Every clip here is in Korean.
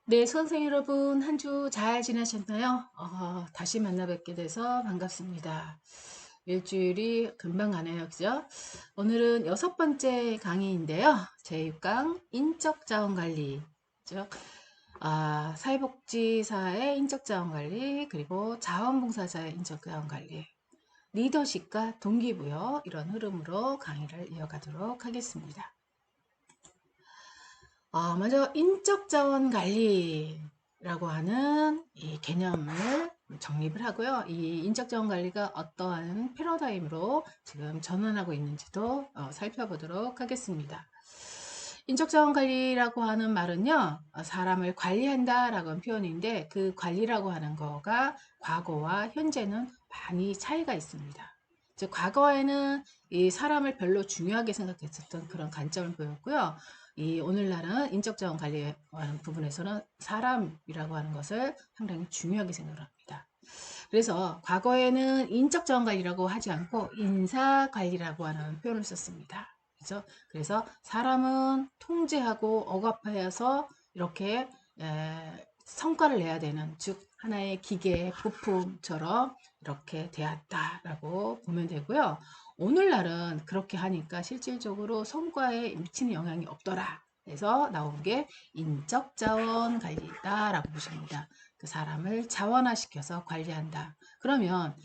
네, 수강생 여러분, 한 주 잘 지내셨나요? 다시 만나 뵙게 돼서 반갑습니다. 일주일이 금방 가네요, 그죠? 오늘은 6번째 강의인데요. 제6강 인적자원관리, 죠? 사회복지사의 인적자원관리, 그리고 자원봉사자의 인적자원관리, 리더십과 동기부여, 이런 흐름으로 강의를 이어가도록 하겠습니다. 먼저 인적 자원 관리라고 하는 이 개념을 정립을 하고요. 이 인적 자원 관리가 어떠한 패러다임으로 지금 전환하고 있는지도 살펴보도록 하겠습니다. 인적 자원 관리라고 하는 말은요, 사람을 관리한다라고 하는 표현인데 그 관리라고 하는 거가 과거와 현재는 많이 차이가 있습니다. 즉 과거에는 이 사람을 별로 중요하게 생각했었던 그런 관점을 보였고요. 이 오늘날은 인적자원 관리에 관한 부분에서는 사람이라고 하는 것을 상당히 중요하게 생각을 합니다. 그래서 과거에는 인적자원 관리라고 하지 않고 인사관리라고 하는 표현을 썼습니다. 그죠? 그래서 사람은 통제하고 억압해서 이렇게 성과를 내야 되는, 즉 하나의 기계 부품처럼 이렇게 되었다라고 보면 되고요. 오늘날은 그렇게 하니까 실질적으로 성과에 미치는 영향이 없더라. 그래서 나온 게 인적 자원 관리다라고 보십니다. 그 사람을 자원화시켜서 관리한다. 그러면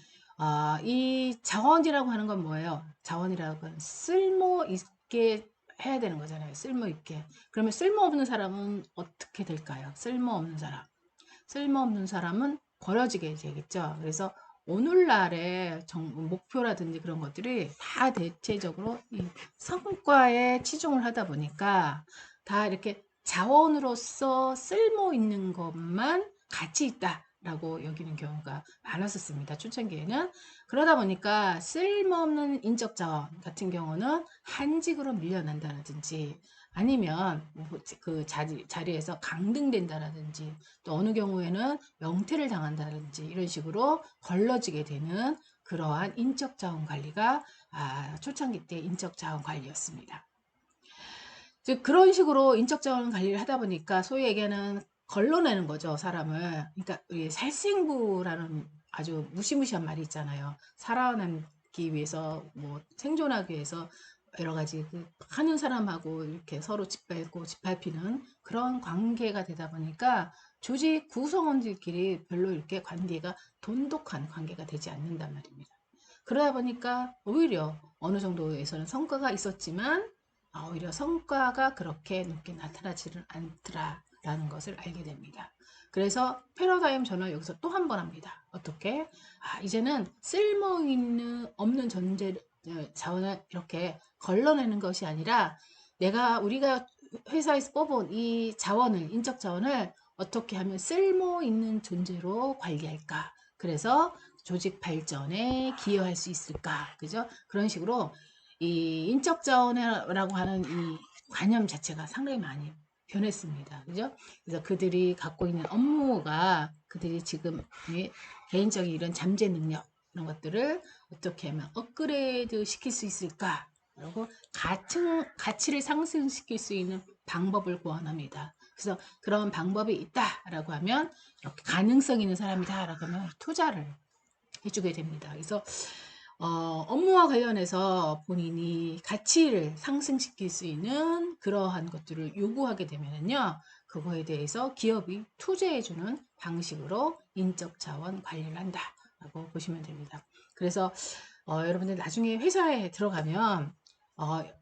이 자원이라고 하는 건 뭐예요? 자원이라고 하는 쓸모 있게 해야 되는 거잖아요. 쓸모 있게. 그러면 쓸모없는 사람은 어떻게 될까요? 쓸모없는 사람. 쓸모없는 사람은 버려지게 되겠죠. 그래서 오늘날의 목표라든지 그런 것들이 다 대체적으로 이 성과에 치중을 하다 보니까 다 이렇게 자원으로서 쓸모 있는 것만 가치 있다라고 여기는 경우가 많았었습니다. 초창기에는. 그러다 보니까 쓸모없는 인적 자원 같은 경우는 한직으로 밀려난다든지 아니면 그 자리에서 강등된다라든지 또 어느 경우에는 명퇴를 당한다든지 이런 식으로 걸러지게 되는 그러한 인적 자원 관리가 초창기 때 인적 자원 관리였습니다. 즉 그런 식으로 인적 자원 관리를 하다 보니까 소위 얘기하는 걸러내는 거죠, 사람을. 그러니까 우리 살생부라는 아주 무시무시한 말이 있잖아요. 살아남기 위해서 뭐 생존하기 위해서 여러 가지 하는 사람하고 이렇게 서로 짓밟고 짓밟히는 그런 관계가 되다 보니까 조직 구성원들끼리 별로 이렇게 관계가 돈독한 관계가 되지 않는단 말입니다. 그러다 보니까 오히려 어느 정도에서는 성과가 있었지만 오히려 성과가 그렇게 높게 나타나지를 않더라라는 것을 알게 됩니다. 그래서 패러다임 전환을 여기서 또 한 번 합니다. 어떻게? 이제는 쓸모 있는 없는 존재 자원을 이렇게 걸러내는 것이 아니라 우리가 회사에서 뽑은 이 자원을 인적 자원을 어떻게 하면 쓸모 있는 존재로 관리할까? 그래서 조직 발전에 기여할 수 있을까? 그죠? 그런 식으로 이 인적 자원이라고 하는 이 관념 자체가 상당히 많이 변했습니다. 그죠? 그래서 그들이 갖고 있는 업무가 그들이 지금 개인적인 이런 잠재 능력 이런 것들을 어떻게 하면 업그레이드 시킬 수 있을까? 그리고 가치를 상승시킬 수 있는 방법을 고안합니다. 그래서 그런 방법이 있다라고 하면 이렇게 가능성 있는 사람이다라고 하면 투자를 해주게 됩니다. 그래서 업무와 관련해서 본인이 가치를 상승시킬 수 있는 그러한 것들을 요구하게 되면요. 그거에 대해서 기업이 투자해주는 방식으로 인적 자원 관리를 한다라고 보시면 됩니다. 그래서 여러분들 나중에 회사에 들어가면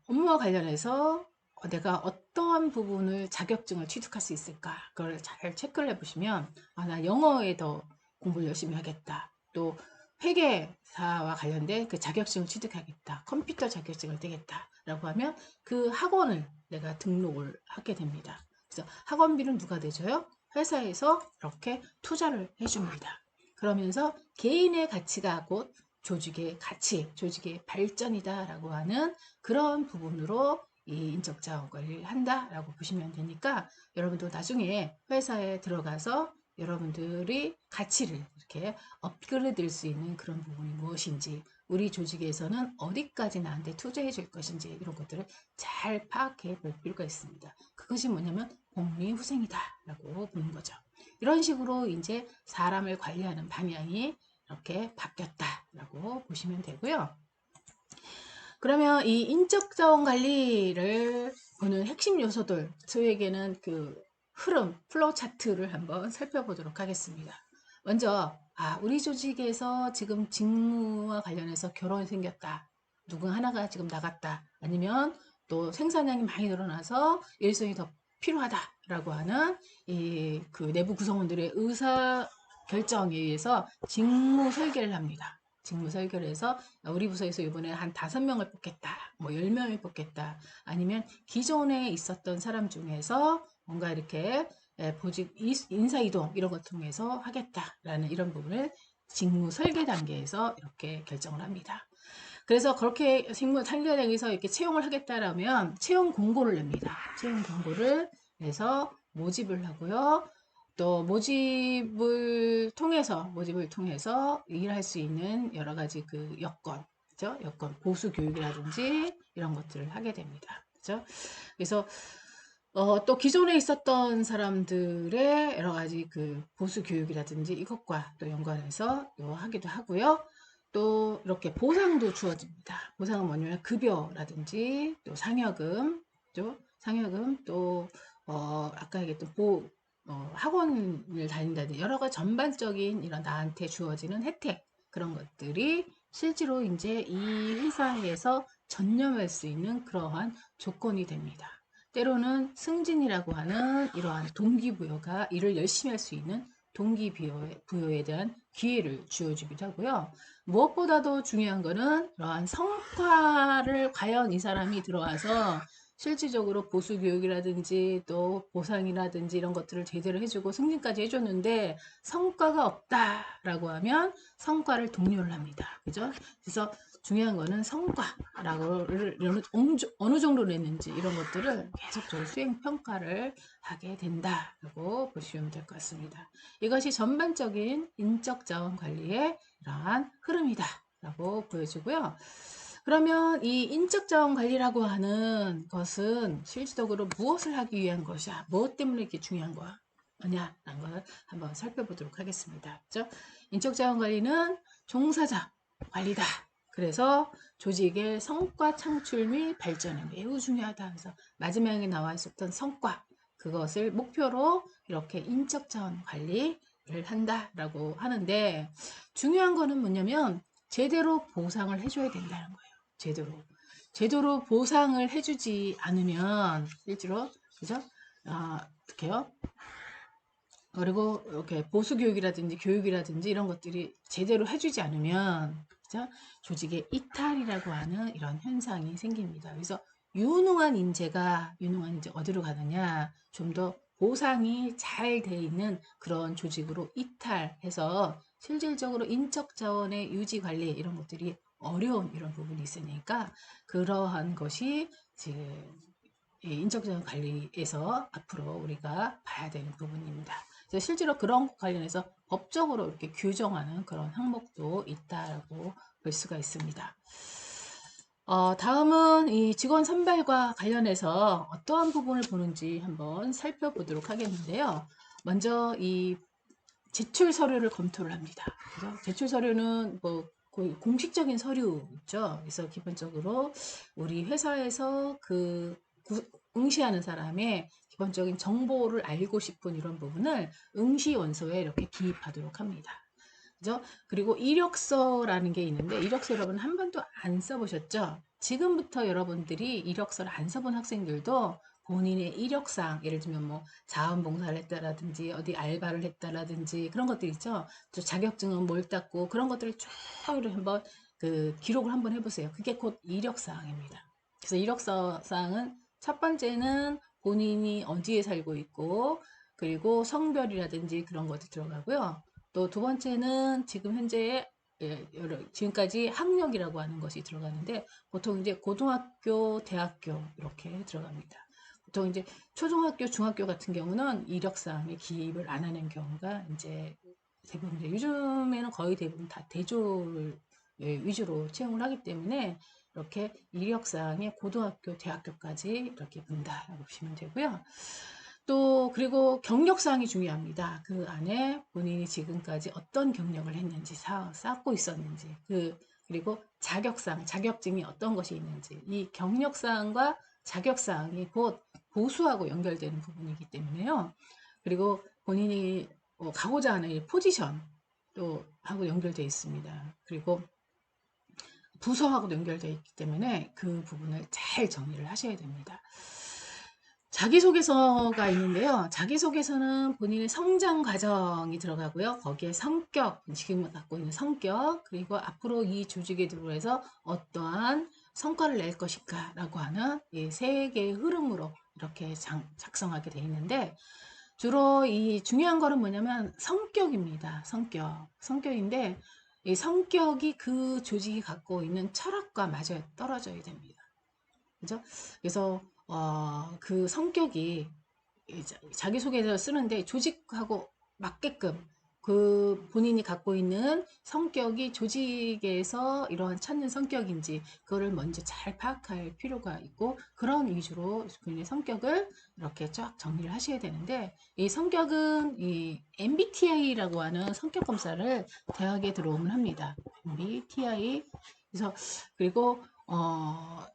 업무와 관련해서 내가 어떠한 부분을 자격증을 취득할 수 있을까? 그걸 잘 체크를 해보시면 나 영어에 더 공부를 열심히 하겠다. 또 회계사와 관련된 그 자격증을 취득하겠다. 컴퓨터 자격증을 떼겠다. 라고 하면 그 학원을 내가 등록을 하게 됩니다. 그래서 학원비는 누가 내줘요? 회사에서 이렇게 투자를 해줍니다. 그러면서 개인의 가치가 곧 조직의 가치, 조직의 발전이다라고 하는 그런 부분으로 이 인적 자원 관리를 한다라고 보시면 되니까 여러분도 나중에 회사에 들어가서 여러분들이 가치를 이렇게 업그레이드 될 수 있는 그런 부분이 무엇인지 우리 조직에서는 어디까지 나한테 투자해 줄 것인지 이런 것들을 잘 파악해 볼 필요가 있습니다. 그것이 뭐냐면 복리후생이다라고 보는 거죠. 이런 식으로 이제 사람을 관리하는 방향이 이렇게 바뀌었다라고 보시면 되고요. 그러면 이 인적 자원 관리를 보는 핵심 요소들, 저에게는 그 흐름, 플로우 차트를 한번 살펴보도록 하겠습니다. 먼저, 우리 조직에서 지금 직무와 관련해서 결혼이 생겼다. 누구 하나가 지금 나갔다. 아니면 또 생산량이 많이 늘어나서 일손이 더 필요하다라고 하는 이 그 내부 구성원들의 의사 결정에 의해서 직무 설계를 합니다. 직무 설계를 해서 우리 부서에서 이번에 한 5명을 뽑겠다. 뭐 10명을 뽑겠다. 아니면 기존에 있었던 사람 중에서 뭔가 이렇게 보직 인사 이동 이런 것 통해서 하겠다라는 이런 부분을 직무 설계 단계에서 이렇게 결정을 합니다. 그래서 그렇게 직무 설계 단계에서 이렇게 채용을 하겠다라면 채용 공고를 냅니다. 채용 공고를 내서 모집을 하고요. 또 모집을 통해서 일할 수 있는 여러 가지 그 여건, 그죠? 여건, 보수 교육이라든지 이런 것들을 하게 됩니다. 그죠? 그래서 또 기존에 있었던 사람들의 여러 가지 그 보수 교육이라든지 이것과 또 연관해서 하기도 하고요. 또 이렇게 보상도 주어집니다. 보상은 뭐냐면 급여라든지 또 상여금, 또 상여금 또 아까 얘기했던 학원을 다닌다든지 여러 가지 전반적인 이런 나한테 주어지는 혜택 그런 것들이 실제로 이제 이 회사에서 전념할 수 있는 그러한 조건이 됩니다. 때로는 승진이라고 하는 이러한 동기부여가 일을 열심히 할 수 있는 동기부여에 대한 기회를 주어주기도 하고요. 무엇보다도 중요한 거는 이러한 성과를 과연 이 사람이 들어와서 실질적으로 보수 교육이라든지 또 보상이라든지 이런 것들을 제대로 해주고 승진까지 해줬는데 성과가 없다라고 하면 성과를 독려를 합니다. 그죠? 그래서 중요한 거는 성과라고를 어느 정도 냈는지 이런 것들을 계속적으로 수행 평가를 하게 된다라고 보시면 될 것 같습니다. 이것이 전반적인 인적 자원 관리의 이러한 흐름이다라고 보여지고요. 그러면 이 인적 자원 관리라고 하는 것은 실질적으로 무엇을 하기 위한 것이야? 무엇 때문에 이렇게 중요한 거냐라는 걸 한번 살펴보도록 하겠습니다. 그죠? 인적 자원 관리는 종사자 관리다. 그래서 조직의 성과 창출 및 발전이 매우 중요하다. 그래서 마지막에 나와 있었던 성과 그것을 목표로 이렇게 인적 자원 관리를 한다라고 하는데 중요한 거는 뭐냐면 제대로 보상을 해줘야 된다는 거예요. 제대로 보상을 해주지 않으면 실제로 그죠? 어떻게요? 그리고 이렇게 보수 교육이라든지 이런 것들이 제대로 해주지 않으면 그죠? 조직의 이탈이라고 하는 이런 현상이 생깁니다. 그래서 유능한 인재가 어디로 가느냐? 좀 더 보상이 잘 돼 있는 그런 조직으로 이탈해서 실질적으로 인적 자원의 유지 관리 이런 것들이 어려운 이런 부분이 있으니까 그러한 것이 지금 인적 자원 관리에서 앞으로 우리가 봐야 되는 부분입니다. 그래서 실제로 그런 것 관련해서 법적으로 이렇게 규정하는 그런 항목도 있다고 볼 수가 있습니다. 다음은 이 직원 선발과 관련해서 어떠한 부분을 보는지 한번 살펴보도록 하겠는데요. 먼저 이 제출 서류를 검토를 합니다. 그래서 제출 서류는 뭐 거의 공식적인 서류죠. 그래서 기본적으로 우리 회사에서 응시하는 사람의 기본적인 정보를 알고 싶은 이런 부분을 응시 원서에 이렇게 기입하도록 합니다. 그죠? 그리고 이력서라는 게 있는데 이력서 여러분 한 번도 안 써보셨죠? 지금부터 여러분들이 이력서를 안 써본 학생들도 본인의 이력상 예를 들면 뭐 자원봉사를 했다라든지 어디 알바를 했다라든지 그런 것들 있죠. 또 자격증은 뭘 땄고 그런 것들을 쭉 한번 그 기록을 한번 해보세요. 그게 곧 이력사항입니다. 그래서 이력서상은 첫 번째는 본인이 어디에 살고 있고 그리고 성별이라든지 그런 것도 들어가고요. 또 두 번째는 지금 현재 지금까지 학력이라고 하는 것이 들어가는데 보통 이제 고등학교, 대학교 이렇게 들어갑니다. 보통 이제 초등학교, 중학교 같은 경우는 이력사항에 기입을 안 하는 경우가 이제 대부분 요즘에는 거의 대부분 다 대졸 위주로 채용을 하기 때문에 이렇게 이력사항에 고등학교, 대학교까지 이렇게 본다라고 보시면 되고요. 또 그리고 경력사항이 중요합니다. 그 안에 본인이 지금까지 어떤 경력을 했는지, 쌓고 있었는지, 그리고 자격사항, 자격증이 어떤 것이 있는지, 이 경력사항과 자격사항이 곧 보수하고 연결되는 부분이기 때문에요. 그리고 본인이 가고자 하는 이 포지션 또 하고 연결되어 있습니다. 그리고 부서하고도 연결되어 있기 때문에 그 부분을 잘 정리를 하셔야 됩니다. 자기소개서가 있는데요. 자기소개서는 본인의 성장 과정이 들어가고요. 거기에 성격, 지금 갖고 있는 성격, 그리고 앞으로 이 조직에 들어와서 어떠한 성과를 낼 것인가 라고 하는 이 세 개의 흐름으로 이렇게 작성하게 되어 있는데, 주로 이 중요한 거는 뭐냐면 성격입니다. 성격인데, 이 성격이 그 조직이 갖고 있는 철학과 맞아 떨어져야 됩니다. 그죠? 그래서 그 성격이 자기소개서 쓰는데 조직하고 맞게끔 그 본인이 갖고 있는 성격이 조직에서 이러한 찾는 성격인지 그거를 먼저 잘 파악할 필요가 있고, 그런 위주로 본인의 성격을 이렇게 쫙 정리를 하셔야 되는데, 이 성격은 이 MBTI라고 하는 성격 검사를 대학에 들어오면 합니다. MBTI. 그래서 그리고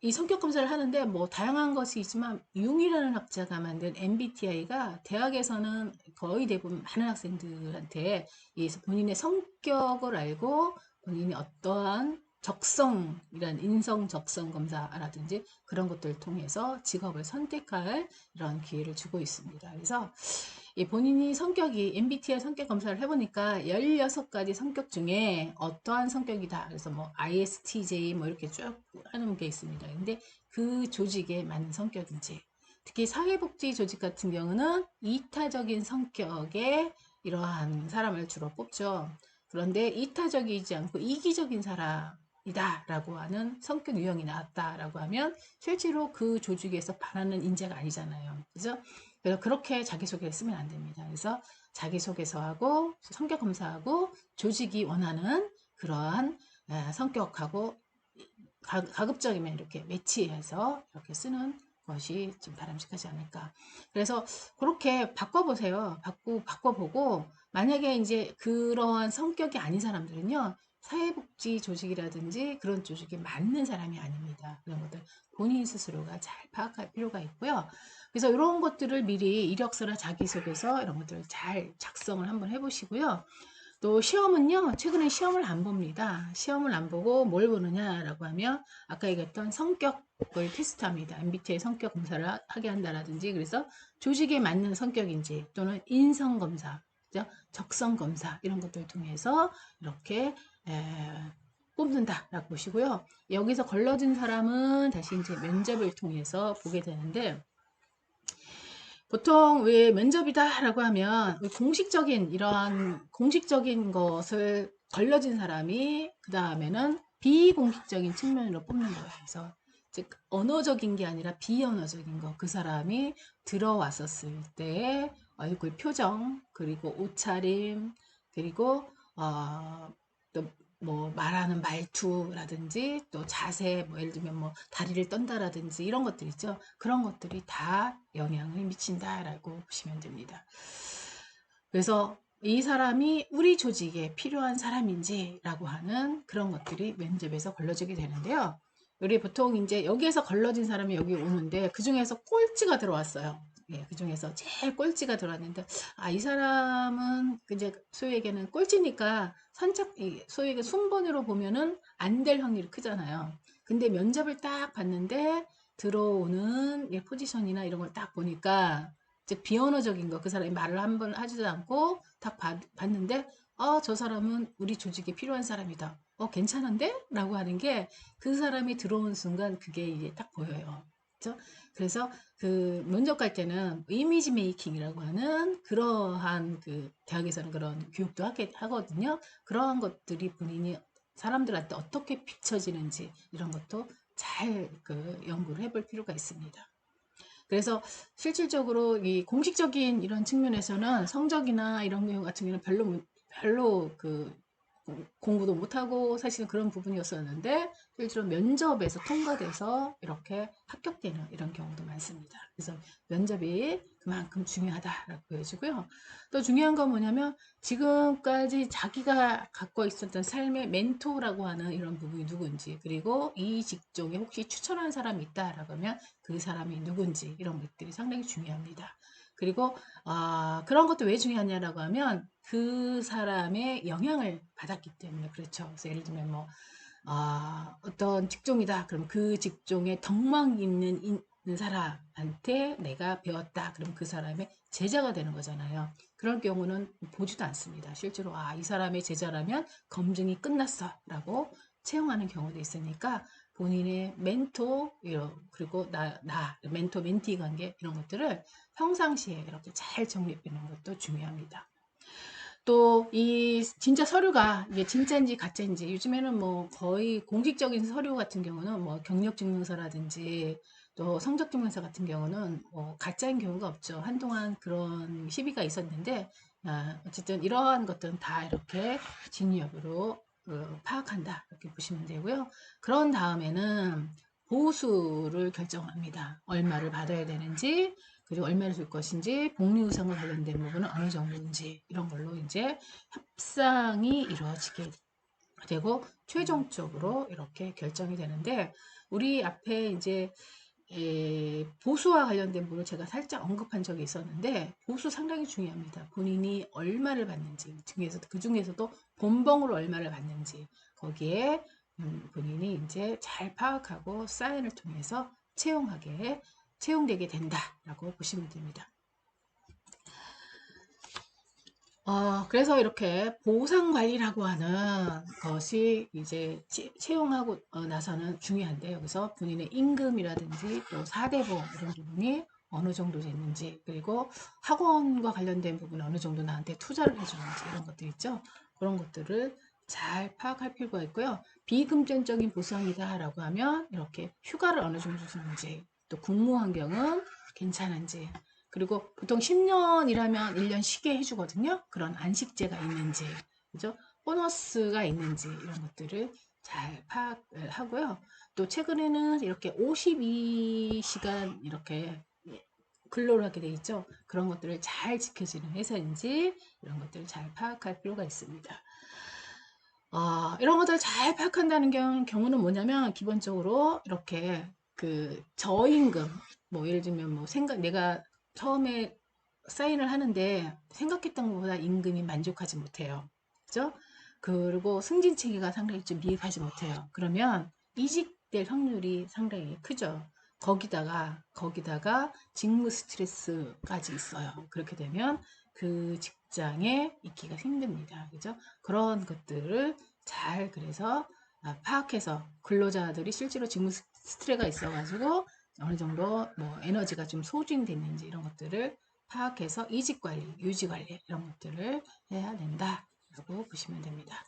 이 성격 검사를 하는데 뭐 다양한 것이 있지만, 융이라는 학자가 만든 MBTI가 대학에서는 거의 대부분 많은 학생들한테 이 본인의 성격을 알고 본인이 어떠한 적성이란 인성 적성 검사라든지 그런 것들을 통해서 직업을 선택할 이런 기회를 주고 있습니다. 그래서 이 본인이 성격이 MBTI 성격 검사를 해보니까 16가지 성격 중에 어떠한 성격이다. 그래서 뭐 ISTJ 뭐 이렇게 쭉 하는 게 있습니다. 근데 그 조직에 맞는 성격인지, 특히 사회복지 조직 같은 경우는 이타적인 성격의 이러한 사람을 주로 뽑죠. 그런데 이타적이지 않고 이기적인 사람이다 라고 하는 성격 유형이 나왔다라고 하면 실제로 그 조직에서 바라는 인재가 아니잖아요. 그죠? 그래서 그렇게 자기소개를 쓰면 안 됩니다. 그래서 자기소개서하고 성격검사하고 조직이 원하는 그러한 성격하고 가급적이면 이렇게 매치해서 이렇게 쓰는 것이 좀 바람직하지 않을까. 그래서 그렇게 바꿔보세요. 바꿔보고, 만약에 이제 그러한 성격이 아닌 사람들은요, 사회복지 조직이라든지 그런 조직에 맞는 사람이 아닙니다. 그런 것들 본인 스스로가 잘 파악할 필요가 있고요. 그래서 이런 것들을 미리 이력서나 자기소개서 이런 것들을 잘 작성을 한번 해보시고요. 또 시험은요, 최근에 시험을 안 봅니다. 시험을 안 보고 뭘 보느냐라고 하면 아까 얘기했던 성격을 테스트합니다. MBTI 성격 검사를 하게 한다라든지, 그래서 조직에 맞는 성격인지 또는 인성 검사, 적성 검사 이런 것들을 통해서 이렇게 뽑는다라고 보시고요. 여기서 걸러진 사람은 다시 이제 면접을 통해서 보게 되는데, 보통 왜 면접이다라고 하면 공식적인 이러한 공식적인 것을 걸러진 사람이 그 다음에는 비공식적인 측면으로 뽑는 거예요. 그래서 즉 언어적인 게 아니라 비언어적인 거, 그 사람이 들어왔었을 때 얼굴 표정, 그리고 옷차림, 그리고 또 뭐 말하는 말투라든지 또 자세, 뭐 예를 들면 뭐 다리를 떤다라든지 이런 것들 있죠. 그런 것들이 다 영향을 미친다라고 보시면 됩니다. 그래서 이 사람이 우리 조직에 필요한 사람인지라고 하는 그런 것들이 면접에서 걸러지게 되는데요. 우리 보통 이제 여기에서 걸러진 사람이 여기 오는데 그 중에서 꼴찌가 들어왔어요. 예, 그 중에서 제일 꼴찌가 들어왔는데, 이 사람은 이제 소위 얘기는 꼴찌니까 소위 얘기 순번으로 보면은 안 될 확률이 크잖아요. 근데 면접을 딱 봤는데 들어오는 포지션이나 이런 걸 딱 보니까 즉 비언어적인 거, 그 사람이 말을 한 번 하지도 않고 딱 봤는데 저 사람은 우리 조직에 필요한 사람이다. 괜찮은데? 라고 하는 게 그 사람이 들어온 순간 그게 이제 딱 보여요. 그렇죠? 그래서 그 면접 갈 때는 이미지 메이킹이라고 하는 그러한 그 대학에서는 그런 교육도 하거든요. 그러한 것들이 본인이 사람들한테 어떻게 비춰지는지 이런 것도 잘 그 연구를 해볼 필요가 있습니다. 그래서 실질적으로 이 공식적인 이런 측면에서는 성적이나 이런 경우 같은 경우는 별로 그 공부도 못하고 사실은 그런 부분이었었는데 실제로 면접에서 통과돼서 이렇게 합격되는 이런 경우도 많습니다. 그래서 면접이 그만큼 중요하다라고 보여지고요. 또 중요한 건 뭐냐면 지금까지 자기가 갖고 있었던 삶의 멘토라고 하는 이런 부분이 누군지, 그리고 이 직종에 혹시 추천한 사람이 있다라고 하면 그 사람이 누군지, 이런 것들이 상당히 중요합니다. 그리고 그런 것도 왜 중요하냐라고 하면 그 사람의 영향을 받았기 때문에 그렇죠. 그래서 예를 들면 뭐 어떤 직종이다. 그럼 그 직종에 덕망 있는 사람한테 내가 배웠다. 그럼 그 사람의 제자가 되는 거잖아요. 그런 경우는 보지도 않습니다. 실제로 이 사람의 제자라면 검증이 끝났어 라고 채용하는 경우도 있으니까 본인의 멘토, 그리고 멘토 멘티 관계, 이런 것들을 평상시에 이렇게 잘 정립하는 것도 중요합니다. 또 이 진짜 서류가 이게 진짜인지 가짜인지, 요즘에는 뭐 거의 공식적인 서류 같은 경우는 뭐 경력증명서라든지 또 성적증명서 같은 경우는 뭐 가짜인 경우가 없죠. 한동안 그런 시비가 있었는데 어쨌든 이러한 것들은 다 이렇게 진위 여부로 파악한다, 이렇게 보시면 되고요. 그런 다음에는 보수를 결정합니다. 얼마를 받아야 되는지, 그리고 얼마를 줄 것인지, 복리후생과 관련된 부분은 어느 정도인지, 이런 걸로 이제 협상이 이루어지게 되고 최종적으로 이렇게 결정이 되는데, 우리 앞에 이제 보수와 관련된 부분을 제가 살짝 언급한 적이 있었는데, 보수 상당히 중요합니다. 본인이 얼마를 받는지, 그 중에서도 본봉으로 얼마를 받는지, 거기에 본인이 이제 잘 파악하고 사인을 통해서 채용되게 된다라고 보시면 됩니다. 그래서 이렇게 보상관리라고 하는 것이 이제 채용하고 나서는 중요한데, 여기서 본인의 임금이라든지 또 사대보험 이런 부분이 어느 정도 됐는지, 그리고 학원과 관련된 부분 어느 정도 나한테 투자를 해주는지, 이런 것들 있죠. 그런 것들을 잘 파악할 필요가 있고요. 비금전적인 보상이다라고 하면 이렇게 휴가를 어느 정도 주는지, 또 근무 환경은 괜찮은지, 그리고 보통 10년 일하면 1년 쉬게 해주거든요. 그런 안식제가 있는지, 그죠? 보너스가 있는지, 이런 것들을 잘 파악을 하고요. 또 최근에는 이렇게 52시간 이렇게 근로를 하게 돼 있죠. 그런 것들을 잘 지켜지는 회사인지, 이런 것들을 잘 파악할 필요가 있습니다. 이런 것들을 잘 파악한다는 경우는 뭐냐면, 기본적으로 이렇게 그 저임금, 뭐 예를 들면 뭐 내가 처음에 사인을 하는데 생각했던 것보다 임금이 만족하지 못해요. 그죠? 그리고 승진 체계가 상당히 좀 미흡하지 못해요. 그러면 이직될 확률이 상당히 크죠. 거기다가 직무 스트레스까지 있어요. 그렇게 되면 그 직장에 있기가 힘듭니다. 그죠? 그런 것들을 잘 그래서 파악해서, 근로자들이 실제로 직무 스트레스가 있어가지고 어느 정도 뭐 에너지가 좀 소진됐는지, 이런 것들을 파악해서 이직 관리, 유지 관리, 이런 것들을 해야 된다라고 보시면 됩니다.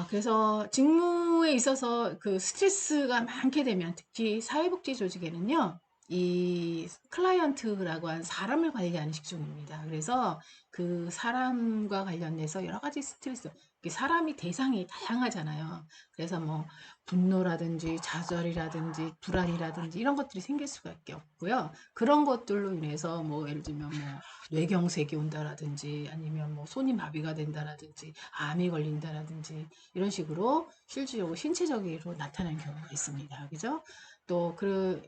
그래서 직무에 있어서 그 스트레스가 많게 되면, 특히 사회복지 조직에는요, 이 클라이언트라고 하는 사람을 관리하는 직종입니다. 그래서 그 사람과 관련돼서 여러 가지 스트레스, 사람이 대상이 다양하잖아요. 그래서 뭐 분노라든지 좌절이라든지 불안이라든지 이런 것들이 생길 수밖에 없고요. 그런 것들로 인해서 뭐 예를 들면 뭐 뇌경색이 온다라든지, 아니면 뭐 손이 마비가 된다라든지, 암이 걸린다라든지, 이런 식으로 실질적으로 신체적으로 나타나는 경우가 있습니다. 그죠? 또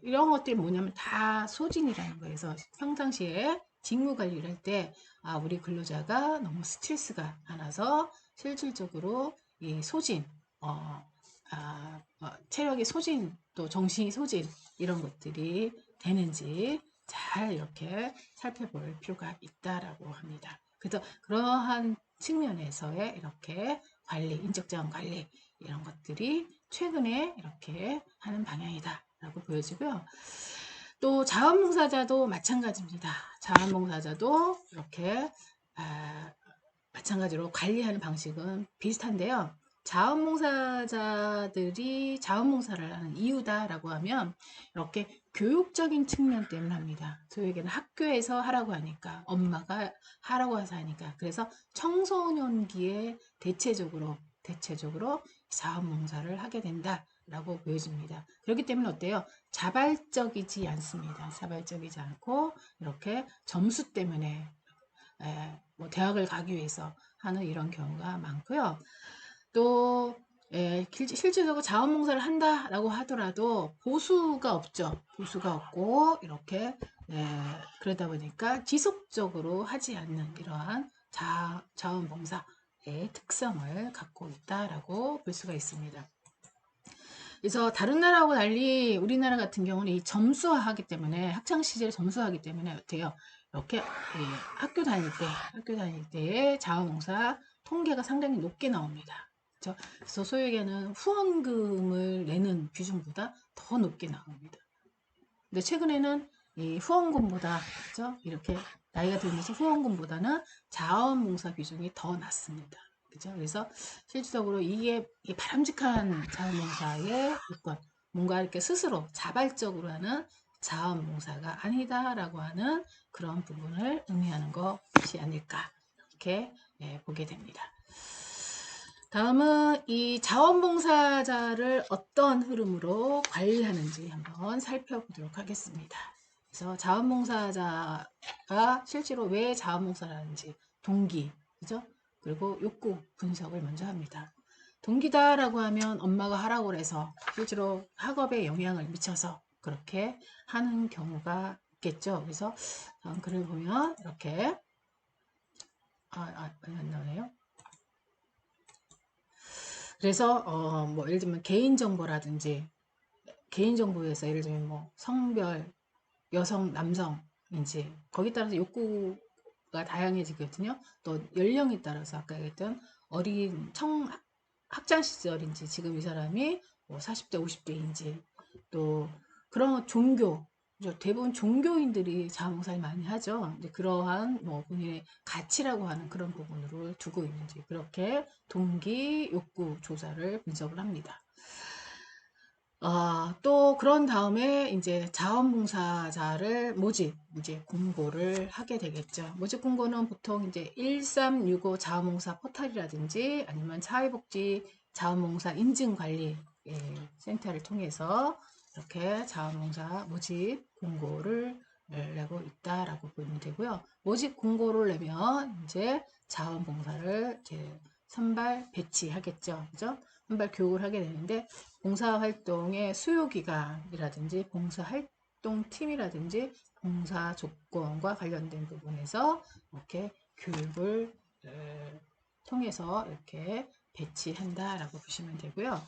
이런 것들이 뭐냐면 다 소진이라는 거예요. 그래서 평상시에 직무 관리를 할 때 우리 근로자가 너무 스트레스가 많아서 실질적으로 이 소진, 체력의 소진, 또 정신이 소진, 이런 것들이 되는지 잘 이렇게 살펴볼 필요가 있다라고 합니다. 그래서 그러한 측면에서의 이렇게 관리, 인적자원 관리, 이런 것들이 최근에 이렇게 하는 방향이다라고 보여지고요. 또 자원봉사자도 마찬가지입니다. 자원봉사자도 이렇게 마찬가지로 관리하는 방식은 비슷한데요. 자원봉사자들이 자원봉사를 하는 이유다라고 하면 이렇게 교육적인 측면 때문에 합니다. 저에게는 학교에서 하라고 하니까, 엄마가 하라고 해서 하니까. 그래서 청소년기에 대체적으로 자원봉사를 하게 된다라고 보여집니다. 그렇기 때문에 어때요? 자발적이지 않습니다. 자발적이지 않고 이렇게 점수 때문에 뭐 대학을 가기 위해서 하는 이런 경우가 많고요. 또 실질적으로 자원봉사를 한다라고 하더라도 보수가 없죠. 보수가 없고 이렇게 그러다 보니까 지속적으로 하지 않는 이러한 자원봉사의 특성을 갖고 있다라고 볼 수가 있습니다. 그래서 다른 나라하고 달리 우리나라 같은 경우는 이 점수화하기 때문에 학창 시절 점수화하기 때문에 어때요? 이렇게 학교 다닐 때의 자원봉사 통계가 상당히 높게 나옵니다. 그렇죠? 그래서 소위 얘기하는 후원금을 내는 비중보다 더 높게 나옵니다. 근데 최근에는 이 후원금보다 그렇죠? 이렇게 나이가 들면서 후원금보다는 자원봉사 비중이 더 낮습니다. 그죠? 그래서 실질적으로 이게 바람직한 자원봉사의 요건, 뭔가 이렇게 스스로 자발적으로 하는 자원봉사가 아니다라고 하는 그런 부분을 의미하는 것이 아닐까 이렇게 보게 됩니다. 다음은 이 자원봉사자를 어떤 흐름으로 관리하는지 한번 살펴보도록 하겠습니다. 그래서 자원봉사자가 실제로 왜 자원봉사를 하는지 동기, 그죠? 그리고 욕구 분석을 먼저 합니다. 동기다라고 하면 엄마가 하라고 해서 실제로 학업에 영향을 미쳐서 그렇게 하는 경우가 있겠죠. 그래서 다음 글을 보면 이렇게 안 나오네요. 그래서 뭐 예를 들면 개인정보라든지 개인정보에서 예를 들면 뭐 성별, 여성, 남성인지 거기에 따라서 욕구가 다양해지거든요. 또 연령에 따라서 아까 얘기했던 어린 학창 시절인지 지금 이 사람이 뭐 40대, 50대인지 또 그런 종교 대부분 종교인들이 자원봉사를 많이 하죠. 이제 그러한 뭐 본인의 가치라고 하는 그런 부분으로 두고 있는지 그렇게 동기 욕구 조사를 분석을 합니다. 또 그런 다음에 이제 자원봉사자를 모집 이제 공고를 하게 되겠죠. 모집 공고는 보통 이제 1365 자원봉사 포털이라든지 아니면 사회복지 자원봉사 인증관리 센터를 통해서 이렇게 자원봉사 모집 공고를 내고 있다라고 보면 되고요. 모집 공고를 내면 이제 자원봉사를 이제 선발 배치하겠죠. 그죠? 선발 교육을 하게 되는데 봉사활동의 수요기간이라든지 봉사활동팀이라든지 봉사조건과 관련된 부분에서 이렇게 교육을 통해서 이렇게 배치한다라고 보시면 되고요.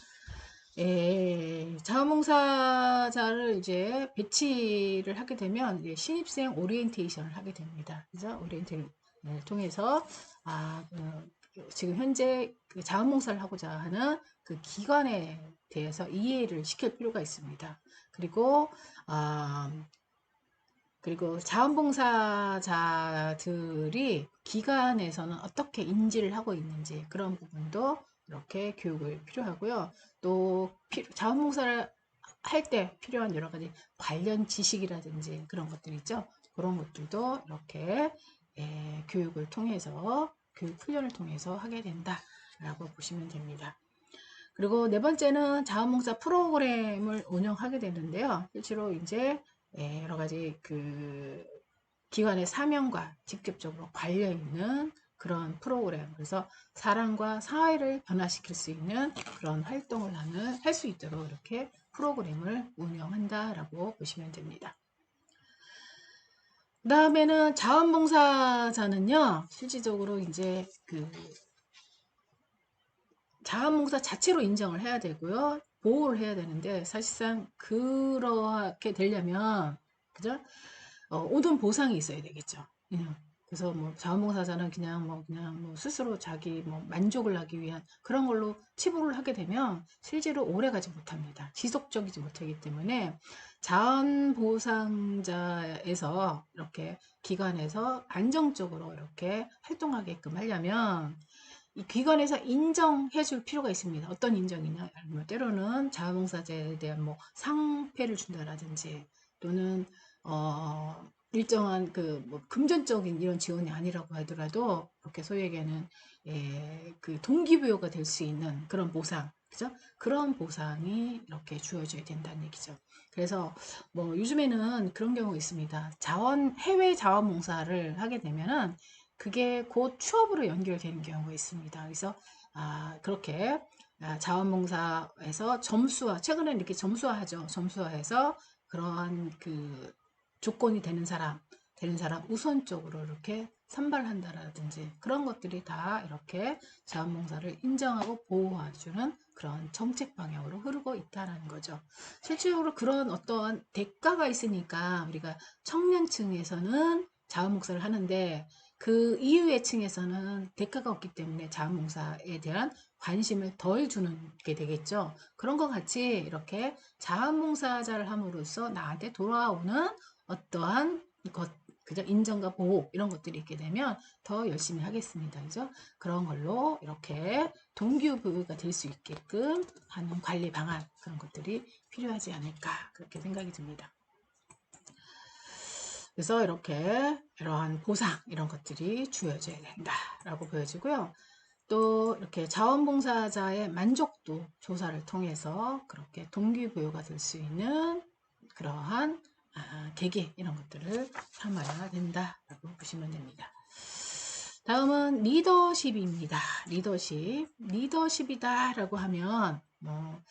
자원봉사자를 이제 배치를 하게 되면 이제 신입생 오리엔테이션을 하게 됩니다. 그죠? 오리엔테이션을 통해서 지금 현재 그 자원봉사를 하고자 하는 그 기관에 대해서 이해를 시킬 필요가 있습니다. 그리고 자원봉사자들이 기관에서는 어떻게 인지를 하고 있는지 그런 부분도 이렇게 교육을 필요하고요. 또 자원봉사를 할 때 필요한 여러 가지 관련 지식이라든지 그런 것들 있죠. 그런 것들도 이렇게 교육을 통해서 교육 훈련을 통해서 하게 된다라고 보시면 됩니다. 그리고 네 번째는 자원봉사 프로그램을 운영하게 되는데요. 실제로 이제 여러 가지 그 기관의 사명과 직접적으로 관련 있는 그런 프로그램, 그래서 사람과 사회를 변화시킬 수 있는 그런 활동을 할 수 있도록 이렇게 프로그램을 운영한다라고 보시면 됩니다. 그 다음에는 자원봉사자는요, 실질적으로 이제 그 자원봉사 자체로 인정을 해야 되고요. 보호를 해야 되는데 사실상 그렇게 되려면 그죠? 모든 보상이 있어야 되겠죠. 그래서 뭐 자원봉사자는 그냥 뭐 스스로 자기 뭐 만족을 하기 위한 그런 걸로 치부를 하게 되면 실제로 오래 가지 못합니다. 지속적이지 못하기 때문에 자원보상자에서 이렇게 기관에서 안정적으로 이렇게 활동하게끔 하려면 이 기관에서 인정해 줄 필요가 있습니다. 어떤 인정이냐? 뭐 때로는 자원봉사자에 대한 뭐 상패를 준다라든지 또는 일정한 그 뭐 금전적인 이런 지원이 아니라고 하더라도 그렇게 소위에게는 그 동기부여가 될 수 있는 그런 보상, 그죠? 그런 보상이 이렇게 주어져야 된다는 얘기죠. 그래서 뭐 요즘에는 그런 경우가 있습니다. 해외 자원봉사를 하게 되면은 그게 곧 취업으로 연결되는 경우가 있습니다. 그래서 그렇게 자원봉사에서 최근에 이렇게 점수화하죠. 점수화해서 그러한 그 조건이 되는 사람 우선적으로 이렇게 선발한다라든지 그런 것들이 다 이렇게 자원봉사를 인정하고 보호해주는 그런 정책 방향으로 흐르고 있다는 거죠. 실질적으로 그런 어떠한 대가가 있으니까 우리가 청년층에서는 자원봉사를 하는데 그 이후의 층에서는 대가가 없기 때문에 자원봉사에 대한 관심을 덜 주는 게 되겠죠. 그런 것 같이 이렇게 자원봉사자를 함으로써 나한테 돌아오는 어떠한 것, 그죠? 인정과 보호 이런 것들이 있게 되면 더 열심히 하겠습니다. 그죠? 그런 걸로 이렇게 동기부여가 될 수 있게끔 하는 관리 방안 그런 것들이 필요하지 않을까 그렇게 생각이 듭니다. 그래서 이렇게 이러한 보상 이런 것들이 주어져야 된다라고 보여지고요. 또 이렇게 자원봉사자의 만족도 조사를 통해서 그렇게 동기부여가 될 수 있는 그러한 계기 이런 것들을 삼아야 된다라고 보시면 됩니다. 다음은 리더십입니다. 리더십이다라고 하면 뭐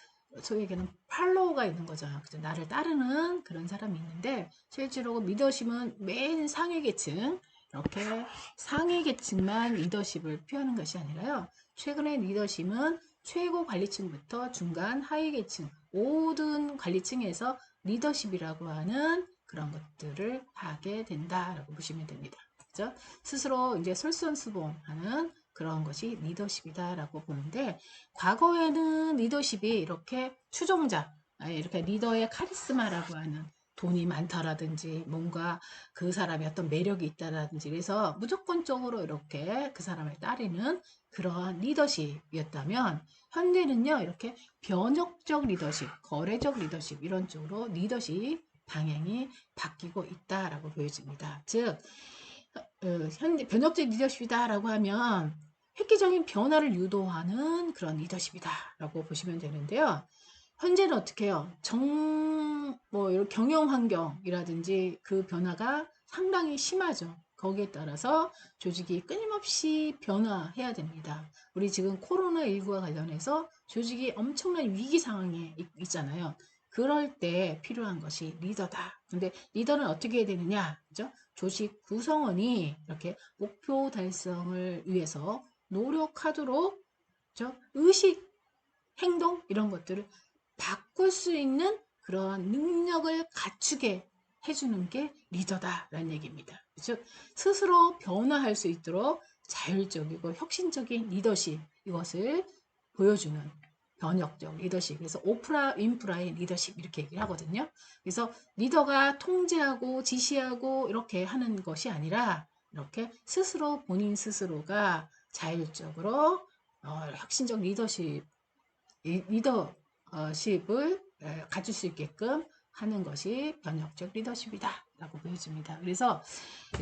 소위에게는 팔로우가 있는 거죠. 나를 따르는 그런 사람이 있는데 실제로 리더십은 맨 상위 계층 이렇게 상위 계층만 리더십을 표하는 것이 아니라요. 최근에 리더십은 최고 관리층부터 중간 하위 계층 모든 관리층에서 리더십이라고 하는 그런 것들을 하게 된다라고 보시면 됩니다. 그죠? 스스로 이제 솔선수범하는 그런 것이 리더십이다라고 보는데 과거에는 리더십이 이렇게 추종자, 이렇게 리더의 카리스마라고 하는 돈이 많다라든지 뭔가 그 사람이 어떤 매력이 있다라든지 그래서 무조건적으로 이렇게 그 사람을 따르는 그러한 리더십이었다면 현대는요 이렇게 변혁적 리더십, 거래적 리더십 이런 쪽으로 리더십 방향이 바뀌고 있다라고 보여집니다. 즉 현재 변혁적 리더십이다라고 하면 획기적인 변화를 유도하는 그런 리더십이다라고 보시면 되는데요. 현재는 어떻게 해요? 뭐 이런 경영 환경이라든지 그 변화가 상당히 심하죠. 거기에 따라서 조직이 끊임없이 변화해야 됩니다. 우리 지금 코로나19와 관련해서 조직이 엄청난 위기 상황에 있잖아요. 그럴 때 필요한 것이 리더다. 근데 리더는 어떻게 해야 되느냐? 그죠? 조직 구성원이 이렇게 목표 달성을 위해서 노력하도록 그죠? 의식, 행동 이런 것들을 바꿀 수 있는 그런 능력을 갖추게 해주는 게 리더다라는 얘기입니다. 즉 스스로 변화할 수 있도록 자율적이고 혁신적인 리더십 이것을 보여주는 변혁적 리더십. 그래서 오프라 인프라의 리더십 이렇게 얘기를 하거든요. 그래서 리더가 통제하고 지시하고 이렇게 하는 것이 아니라 이렇게 스스로 본인 스스로가 자율적으로 혁신적 리더십을 가질 수 있게끔 하는 것이 변혁적 리더십이다 라고 보여집니다. 그래서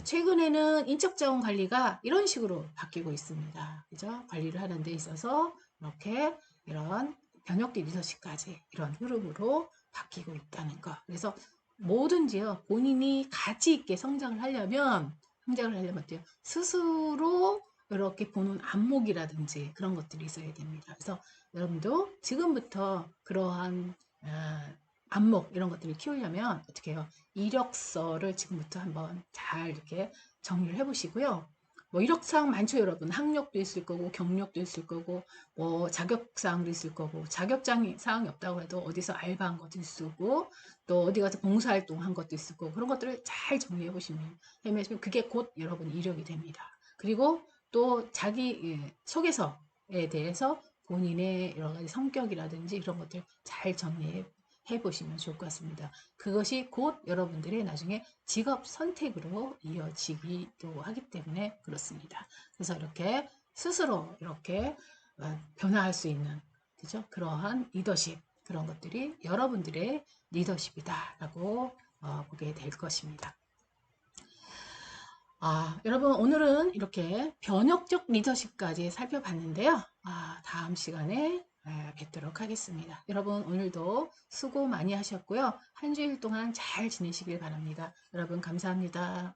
최근에는 인적자원 관리가 이런 식으로 바뀌고 있습니다. 그죠? 관리를 하는 데 있어서 이렇게 이런 변혁적 리더십까지 이런 흐름으로 바뀌고 있다는 것. 그래서 뭐든지요 본인이 가치 있게 성장을 하려면 어때요? 스스로 이렇게 보는 안목이라든지 그런 것들이 있어야 됩니다. 그래서 여러분도 지금부터 그러한 안목 이런 것들을 키우려면 어떻게 해요? 이력서를 지금부터 한번 잘 이렇게 정리를 해보시고요. 뭐 이력사항 많죠, 여러분. 학력도 있을 거고 경력도 있을 거고 뭐 자격사항도 있을 거고 자격사항이 없다고 해도 어디서 알바한 것도 있을 거고 또 어디 가서 봉사활동한 것도 있을 거고 그런 것들을 잘 정리해 보시면 그게 곧 여러분 이력이 됩니다. 그리고 또 자기 소개서에 대해서 본인의 여러 가지 성격이라든지 이런 것들 잘 정리해 보시면 좋을 것 같습니다. 그것이 곧 여러분들의 나중에 직업 선택으로 이어지기도 하기 때문에 그렇습니다. 그래서 이렇게 스스로 이렇게 변화할 수 있는, 그죠? 그러한 리더십, 그런 것들이 여러분들의 리더십이다라고 보게 될 것입니다. 여러분 오늘은 이렇게 변혁적 리더십까지 살펴봤는데요. 다음 시간에 뵙도록 하겠습니다. 여러분 오늘도 수고 많이 하셨고요. 한 주일 동안 잘 지내시길 바랍니다. 여러분 감사합니다.